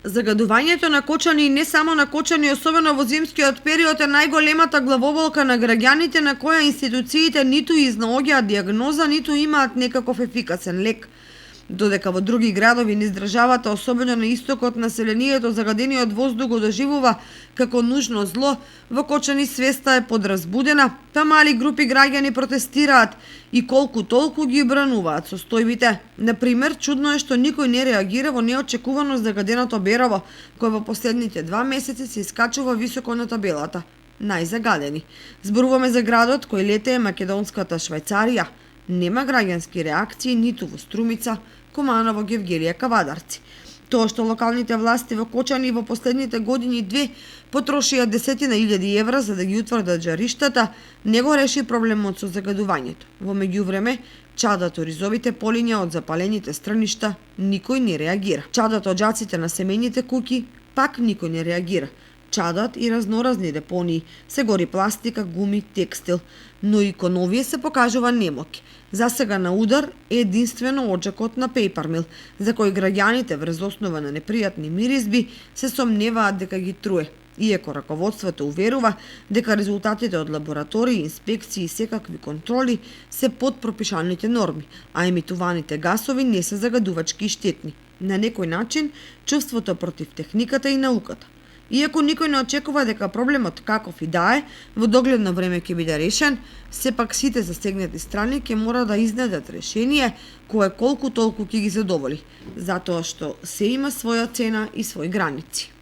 Загадувањето на кочани и не само на кочани, особено во зимскиот период, е најголемата главоболка на граѓаните на која институциите ниту изнаоѓаат диагноза, ниту имаат некаков ефикасен лек. Додека во други градови низ државата, особено на истокот, населението загадениот воздух го доживува како нужно зло, во Кочани свеста е подразбудена, па мали групи граѓани протестираат и колку толку ги брануваат состојбите. Например, чудно е што никој не реагира во неочекувано загаденото Берово, кој во последните 2 месеци се искачува високо на табелата. Најзагадени. Зборуваме за градот кој лете е македонската Швајцарија. Нема граѓански реакции ниту во Струмица, Куманово, Гевгелија, Кавадарци. Тоа што локалните власти во Кочани во последните години 2 потрошија десетина илјади евра за да ги утврдат жариштата, не го реши проблемот со загадувањето. Во меѓувреме, чадот од ризовите полиња од запалените стрништа никој не реагира. Чадот од џаците на семејните куќи пак никој не реагира. Чадат и разноразни депонии, се гори пластика, гуми, текстил, но и кон овие се покажува немоќ. За сега на удар е единствено оджакот на Пейпармил, за кој граѓаните врз основа на непријатни миризби се сомневаат дека ги труе, иако раководството уверува дека резултатите од лаборатории, инспекции и секакви контроли се под пропишаните норми, а емитуваните гасови не се загадувачки и штетни. На некој начин, чувството против техниката и науката. Иако никој не очекува дека проблемот каков и да е, во догледно време ќе биде решен, сепак сите засегнати страни ќе мора да изнедат решение кое колку толку ќе ги задоволи, затоа што се има своја цена и своји граници.